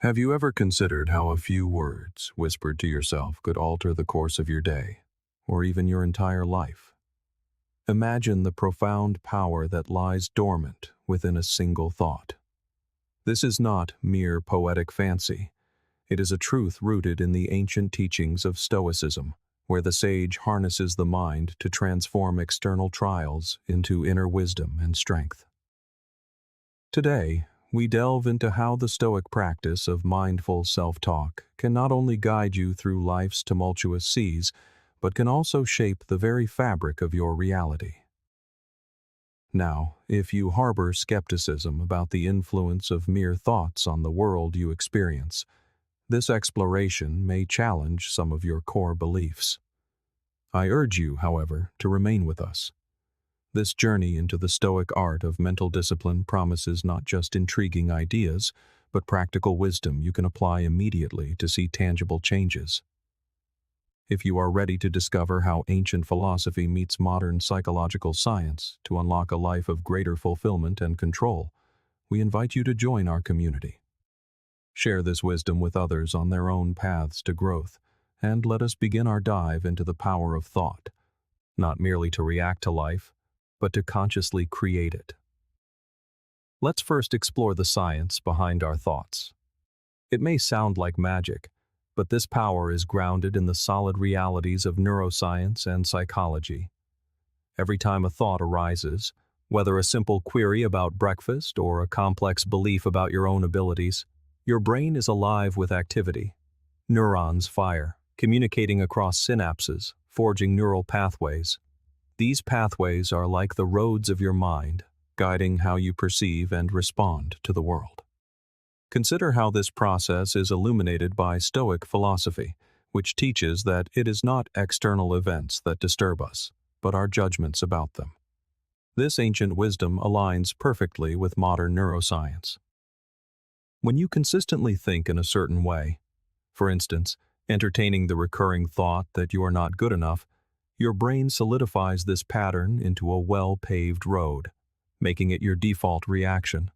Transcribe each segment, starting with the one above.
Have you ever considered how a few words whispered to yourself could alter the course of your day, or even your entire life? Imagine the profound power that lies dormant within a single thought. This is not mere poetic fancy. It is a truth rooted in the ancient teachings of Stoicism, where the sage harnesses the mind to transform external trials into inner wisdom and strength. Today, we delve into how the Stoic practice of mindful self-talk can not only guide you through life's tumultuous seas, but can also shape the very fabric of your reality. Now, if you harbor skepticism about the influence of mere thoughts on the world you experience, this exploration may challenge some of your core beliefs. I urge you, however, to remain with us. This journey into the Stoic art of mental discipline promises not just intriguing ideas, but practical wisdom you can apply immediately to see tangible changes. If you are ready to discover how ancient philosophy meets modern psychological science to unlock a life of greater fulfillment and control, we invite you to join our community. Share this wisdom with others on their own paths to growth, and let us begin our dive into the power of thought, not merely to react to life, but to consciously create it. Let's first explore the science behind our thoughts. It may sound like magic, but this power is grounded in the solid realities of neuroscience and psychology. Every time a thought arises, whether a simple query about breakfast or a complex belief about your own abilities, your brain is alive with activity. Neurons fire, communicating across synapses, forging neural pathways. These pathways are like the roads of your mind, guiding how you perceive and respond to the world. Consider how this process is illuminated by Stoic philosophy, which teaches that it is not external events that disturb us, but our judgments about them. This ancient wisdom aligns perfectly with modern neuroscience. When you consistently think in a certain way, for instance, entertaining the recurring thought that you are not good enough, your brain solidifies this pattern into a well-paved road, making it your default reaction.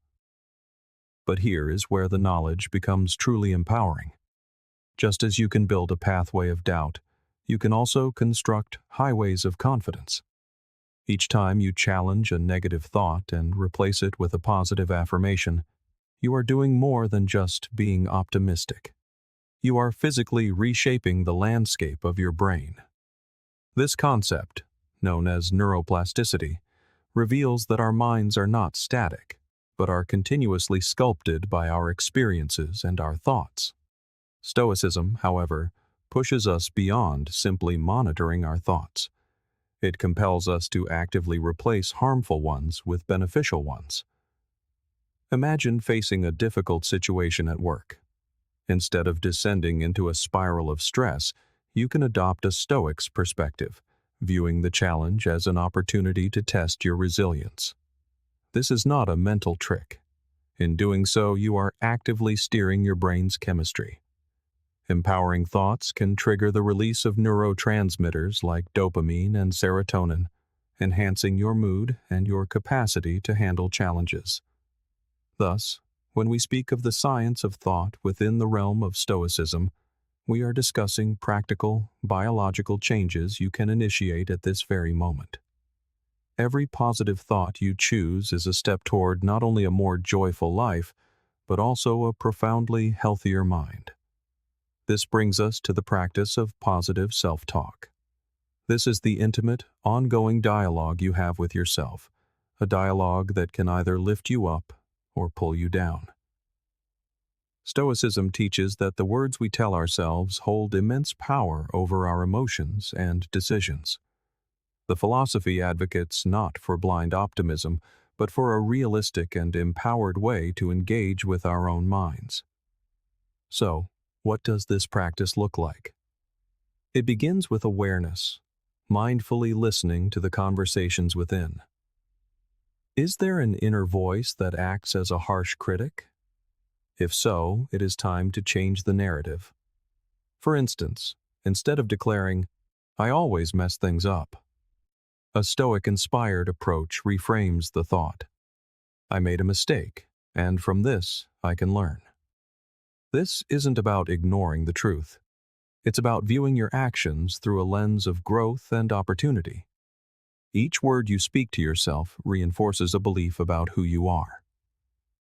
But here is where the knowledge becomes truly empowering. Just as you can build a pathway of doubt, you can also construct highways of confidence. Each time you challenge a negative thought and replace it with a positive affirmation, you are doing more than just being optimistic. You are physically reshaping the landscape of your brain. This concept, known as neuroplasticity, reveals that our minds are not static, but are continuously sculpted by our experiences and our thoughts. Stoicism, however, pushes us beyond simply monitoring our thoughts. It compels us to actively replace harmful ones with beneficial ones. Imagine facing a difficult situation at work. Instead of descending into a spiral of stress, you can adopt a Stoic's perspective, viewing the challenge as an opportunity to test your resilience. This is not a mental trick. In doing so, you are actively steering your brain's chemistry. Empowering thoughts can trigger the release of neurotransmitters like dopamine and serotonin, enhancing your mood and your capacity to handle challenges. Thus, when we speak of the science of thought within the realm of Stoicism, we are discussing practical, biological changes you can initiate at this very moment. Every positive thought you choose is a step toward not only a more joyful life, but also a profoundly healthier mind. This brings us to the practice of positive self-talk. This is the intimate, ongoing dialogue you have with yourself, a dialogue that can either lift you up or pull you down. Stoicism teaches that the words we tell ourselves hold immense power over our emotions and decisions. The philosophy advocates not for blind optimism, but for a realistic and empowered way to engage with our own minds. So, what does this practice look like? It begins with awareness, mindfully listening to the conversations within. Is there an inner voice that acts as a harsh critic? If so, it is time to change the narrative. For instance, instead of declaring, "I always mess things up," a Stoic-inspired approach reframes the thought, "I made a mistake, and from this I can learn." This isn't about ignoring the truth. It's about viewing your actions through a lens of growth and opportunity. Each word you speak to yourself reinforces a belief about who you are.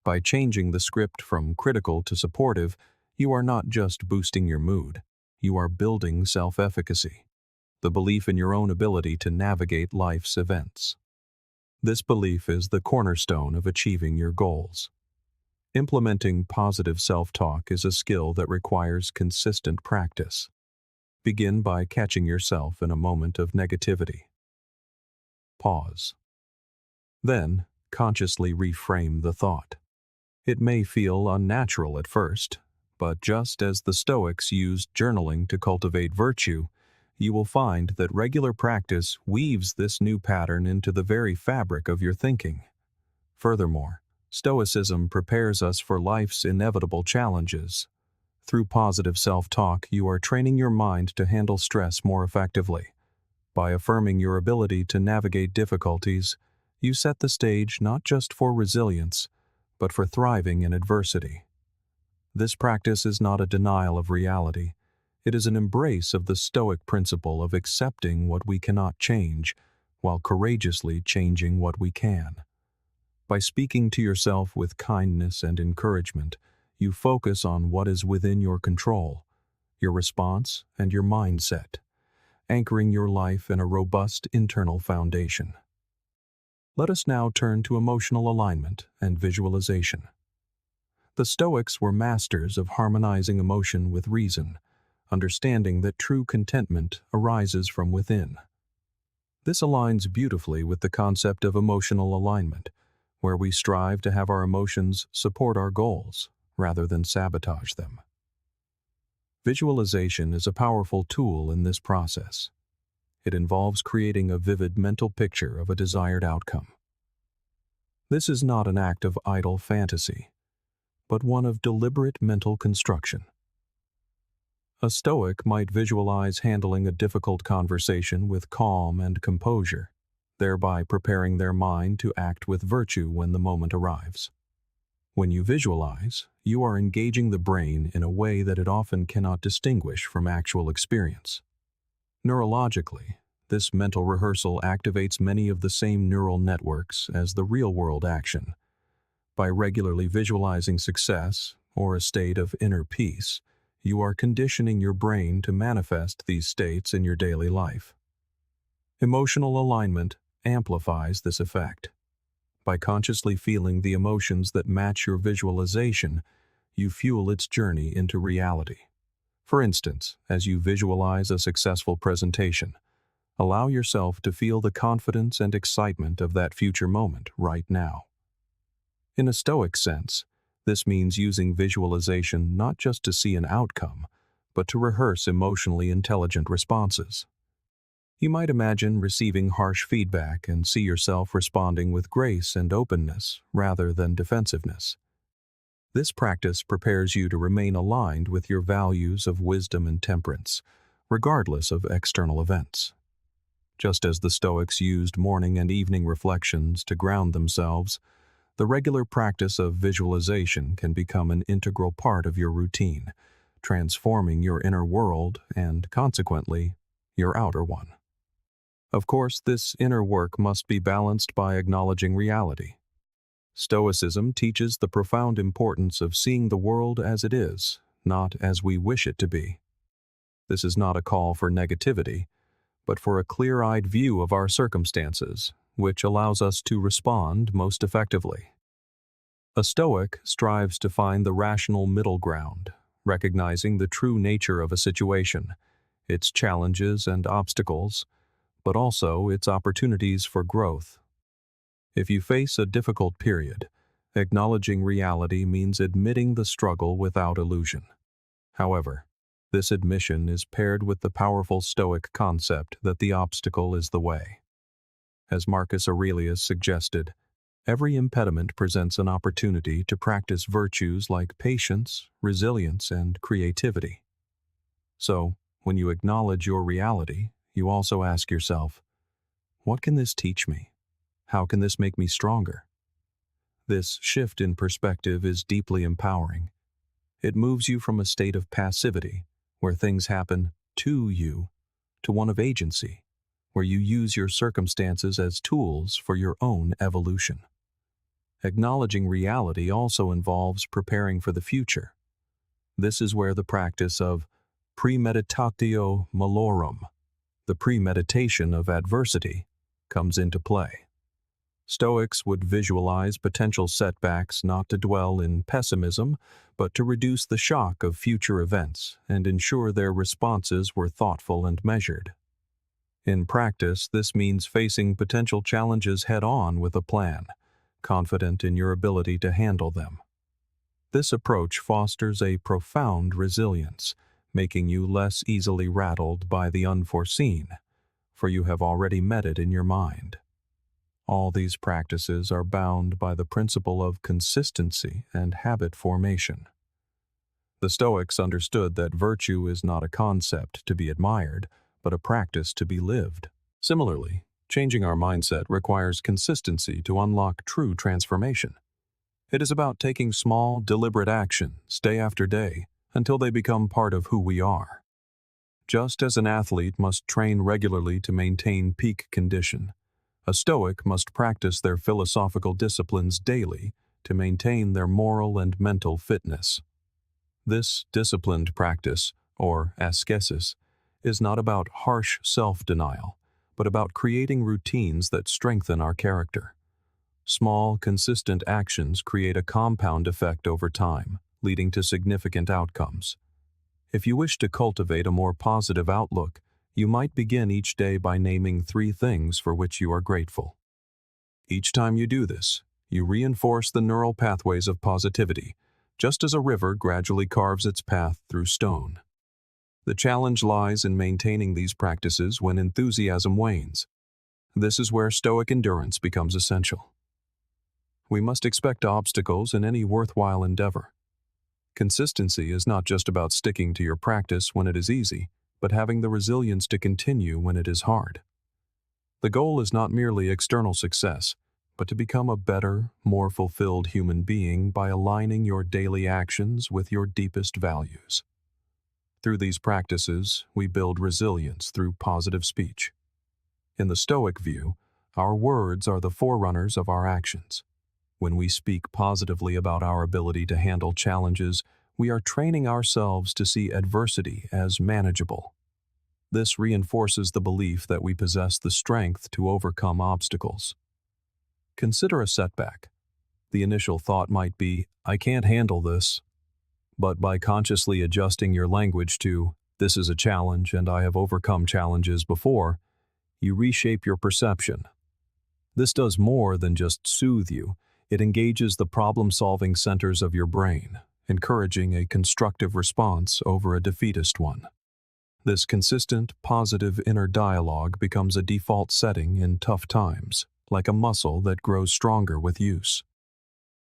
By changing the script from critical to supportive, you are not just boosting your mood, you are building self-efficacy, the belief in your own ability to navigate life's events. This belief is the cornerstone of achieving your goals. Implementing positive self-talk is a skill that requires consistent practice. Begin by catching yourself in a moment of negativity. Pause. Then, consciously reframe the thought. It may feel unnatural at first, but just as the Stoics used journaling to cultivate virtue, you will find that regular practice weaves this new pattern into the very fabric of your thinking. Furthermore, Stoicism prepares us for life's inevitable challenges. Through positive self-talk, you are training your mind to handle stress more effectively. By affirming your ability to navigate difficulties, you set the stage not just for resilience, but for thriving in adversity. This practice is not a denial of reality. It is an embrace of the Stoic principle of accepting what we cannot change, while courageously changing what we can. By speaking to yourself with kindness and encouragement, you focus on what is within your control, your response, and your mindset, anchoring your life in a robust internal foundation. Let us now turn to emotional alignment and visualization. The Stoics were masters of harmonizing emotion with reason, understanding that true contentment arises from within. This aligns beautifully with the concept of emotional alignment, where we strive to have our emotions support our goals rather than sabotage them. Visualization is a powerful tool in this process. It involves creating a vivid mental picture of a desired outcome. This is not an act of idle fantasy, but one of deliberate mental construction. A Stoic might visualize handling a difficult conversation with calm and composure, thereby preparing their mind to act with virtue when the moment arrives. When you visualize, you are engaging the brain in a way that it often cannot distinguish from actual experience. Neurologically, this mental rehearsal activates many of the same neural networks as the real-world action. By regularly visualizing success or a state of inner peace, you are conditioning your brain to manifest these states in your daily life. Emotional alignment amplifies this effect. By consciously feeling the emotions that match your visualization, you fuel its journey into reality. For instance, as you visualize a successful presentation, allow yourself to feel the confidence and excitement of that future moment right now. In a Stoic sense, this means using visualization not just to see an outcome, but to rehearse emotionally intelligent responses. You might imagine receiving harsh feedback and see yourself responding with grace and openness rather than defensiveness. This practice prepares you to remain aligned with your values of wisdom and temperance, regardless of external events. Just as the Stoics used morning and evening reflections to ground themselves, the regular practice of visualization can become an integral part of your routine, transforming your inner world and, consequently, your outer one. Of course, this inner work must be balanced by acknowledging reality. Stoicism teaches the profound importance of seeing the world as it is, not as we wish it to be. This is not a call for negativity, but for a clear-eyed view of our circumstances, which allows us to respond most effectively. A Stoic strives to find the rational middle ground, recognizing the true nature of a situation, its challenges and obstacles, but also its opportunities for growth. If you face a difficult period, acknowledging reality means admitting the struggle without illusion. However, this admission is paired with the powerful Stoic concept that the obstacle is the way. As Marcus Aurelius suggested, every impediment presents an opportunity to practice virtues like patience, resilience, and creativity. So, when you acknowledge your reality, you also ask yourself, what can this teach me? How can this make me stronger? This shift in perspective is deeply empowering. It moves you from a state of passivity, where things happen to you, to one of agency, where you use your circumstances as tools for your own evolution. Acknowledging reality also involves preparing for the future. This is where the practice of premeditatio malorum, the premeditation of adversity, comes into play. Stoics would visualize potential setbacks not to dwell in pessimism, but to reduce the shock of future events and ensure their responses were thoughtful and measured. In practice, this means facing potential challenges head-on with a plan, confident in your ability to handle them. This approach fosters a profound resilience, making you less easily rattled by the unforeseen, for you have already met it in your mind. All these practices are bound by the principle of consistency and habit formation. The Stoics understood that virtue is not a concept to be admired, but a practice to be lived. Similarly, changing our mindset requires consistency to unlock true transformation. It is about taking small, deliberate actions day after day until they become part of who we are. Just as an athlete must train regularly to maintain peak condition, a Stoic must practice their philosophical disciplines daily to maintain their moral and mental fitness. This disciplined practice, or ascesis, is not about harsh self-denial, but about creating routines that strengthen our character. Small, consistent actions create a compound effect over time, leading to significant outcomes. If you wish to cultivate a more positive outlook, you might begin each day by naming 3 things for which you are grateful. Each time you do this, you reinforce the neural pathways of positivity, just as a river gradually carves its path through stone. The challenge lies in maintaining these practices when enthusiasm wanes. This is where Stoic endurance becomes essential. We must expect obstacles in any worthwhile endeavor. Consistency is not just about sticking to your practice when it is easy, but having the resilience to continue when it is hard. The goal is not merely external success, but to become a better, more fulfilled human being by aligning your daily actions with your deepest values. Through these practices, we build resilience through positive speech. In the Stoic view, our words are the forerunners of our actions. When we speak positively about our ability to handle challenges, we are training ourselves to see adversity as manageable. This reinforces the belief that we possess the strength to overcome obstacles. Consider a setback. The initial thought might be, "I can't handle this." But by consciously adjusting your language to, "This is a challenge and I have overcome challenges before," you reshape your perception. This does more than just soothe you. It engages the problem-solving centers of your brain, encouraging a constructive response over a defeatist one. This consistent, positive inner dialogue becomes a default setting in tough times, like a muscle that grows stronger with use.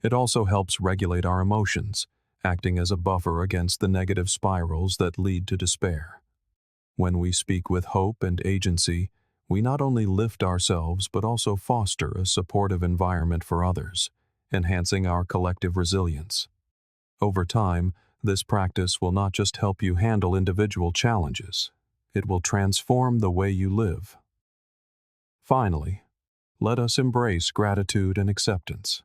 It also helps regulate our emotions, acting as a buffer against the negative spirals that lead to despair. When we speak with hope and agency, we not only lift ourselves but also foster a supportive environment for others, enhancing our collective resilience. Over time, this practice will not just help you handle individual challenges, it will transform the way you live. Finally, let us embrace gratitude and acceptance.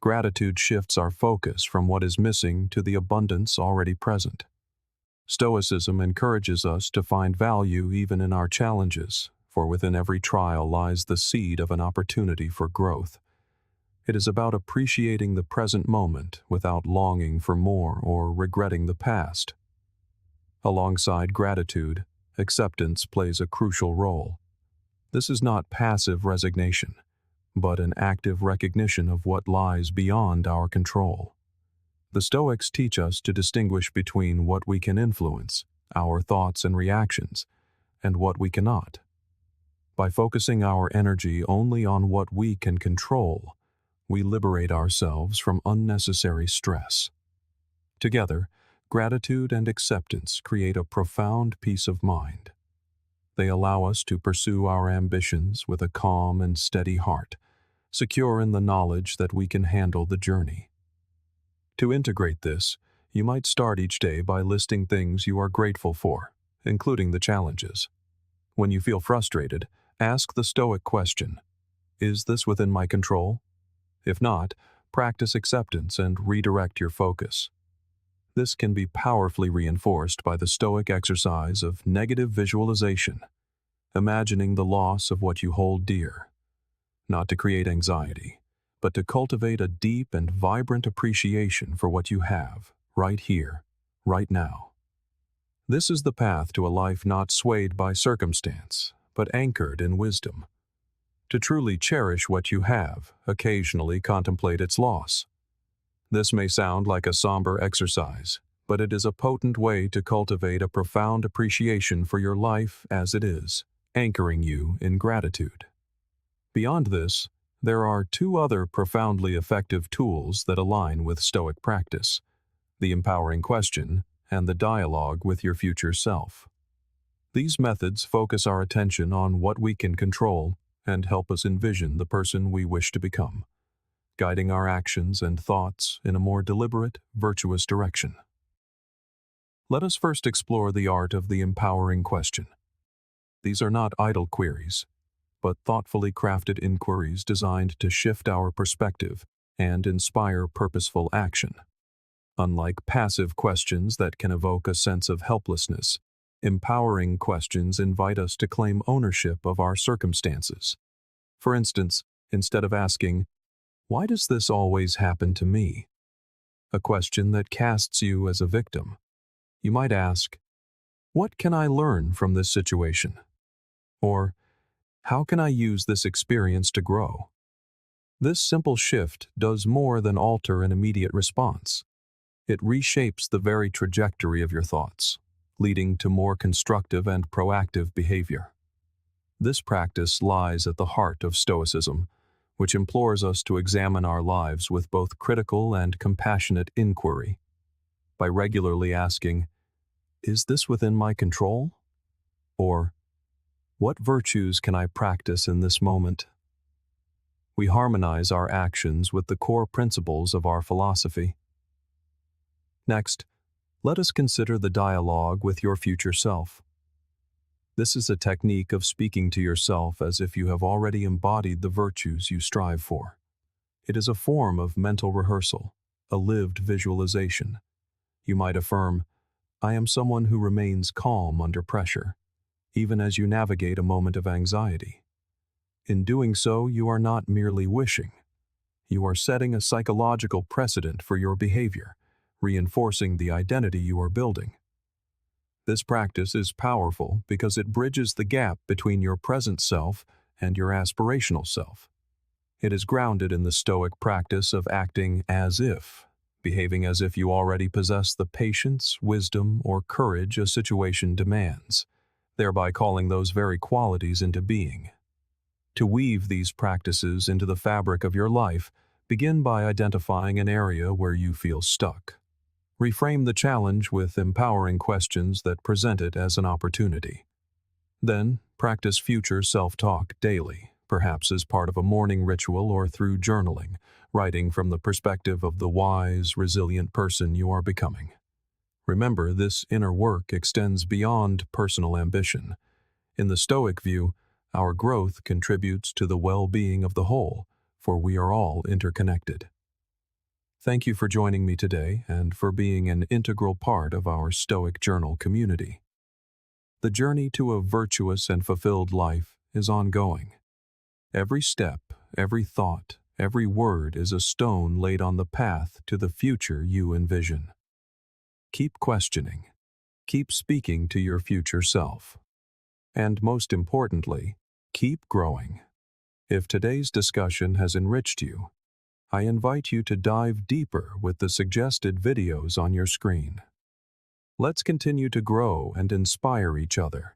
Gratitude shifts our focus from what is missing to the abundance already present. Stoicism encourages us to find value even in our challenges, for within every trial lies the seed of an opportunity for growth. It is about appreciating the present moment without longing for more or regretting the past. Alongside gratitude, acceptance plays a crucial role. This is not passive resignation, but an active recognition of what lies beyond our control. The Stoics teach us to distinguish between what we can influence, our thoughts and reactions, and what we cannot. By focusing our energy only on what we can control, we liberate ourselves from unnecessary stress. Together, gratitude and acceptance create a profound peace of mind. They allow us to pursue our ambitions with a calm and steady heart, secure in the knowledge that we can handle the journey. To integrate this, You might start each day by listing things you are grateful for, including the challenges. When you feel frustrated, ask the Stoic question, is this within my control? If not, practice acceptance and redirect your focus. This can be powerfully reinforced by the Stoic exercise of negative visualization, imagining the loss of what you hold dear, not to create anxiety, but to cultivate a deep and vibrant appreciation for what you have, right here, right now. This is the path to a life not swayed by circumstance, but anchored in wisdom. To truly cherish what you have, occasionally contemplate its loss. This may sound like a somber exercise, but it is a potent way to cultivate a profound appreciation for your life as it is, anchoring you in gratitude. Beyond this, there are two other profoundly effective tools that align with Stoic practice: the empowering question and the dialogue with your future self. These methods focus our attention on what we can control and help us envision the person we wish to become, guiding our actions and thoughts in a more deliberate, virtuous direction. Let us first explore the art of the empowering question. These are not idle queries, but thoughtfully crafted inquiries designed to shift our perspective and inspire purposeful action. Unlike passive questions that can evoke a sense of helplessness, empowering questions invite us to claim ownership of our circumstances. For instance, instead of asking, "Why does this always happen to me?" a question that casts you as a victim, you might ask, "What can I learn from this situation?" Or, "How can I use this experience to grow?" This simple shift does more than alter an immediate response. It reshapes the very trajectory of your thoughts, leading to more constructive and proactive behavior. This practice lies at the heart of Stoicism, which implores us to examine our lives with both critical and compassionate inquiry. By regularly asking, "Is this within my control?" Or, "What virtues can I practice in this moment?" we harmonize our actions with the core principles of our philosophy. Next, let us consider the dialogue with your future self. This is a technique of speaking to yourself as if you have already embodied the virtues you strive for. It is a form of mental rehearsal, a lived visualization. You might affirm, "I am someone who remains calm under pressure, even as you navigate a moment of anxiety." In doing so, you are not merely wishing. You are setting a psychological precedent for your behavior, reinforcing the identity you are building. This practice is powerful because it bridges the gap between your present self and your aspirational self. It is grounded in the Stoic practice of acting as if, behaving as if you already possess the patience, wisdom, or courage a situation demands, thereby calling those very qualities into being. To weave these practices into the fabric of your life, begin by identifying an area where you feel stuck. Reframe the challenge with empowering questions that present it as an opportunity. Then, practice future self-talk daily, perhaps as part of a morning ritual or through journaling, writing from the perspective of the wise, resilient person you are becoming. Remember, this inner work extends beyond personal ambition. In the Stoic view, our growth contributes to the well-being of the whole, for we are all interconnected. Thank you for joining me today and for being an integral part of our Stoic Journal community. The journey to a virtuous and fulfilled life is ongoing. Every step, every thought, every word is a stone laid on the path to the future you envision. Keep questioning. Keep speaking to your future self. And most importantly, keep growing. If today's discussion has enriched you, I invite you to dive deeper with the suggested videos on your screen. Let's continue to grow and inspire each other.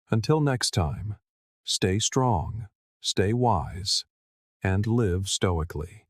Until next time, stay strong, stay wise, and live stoically.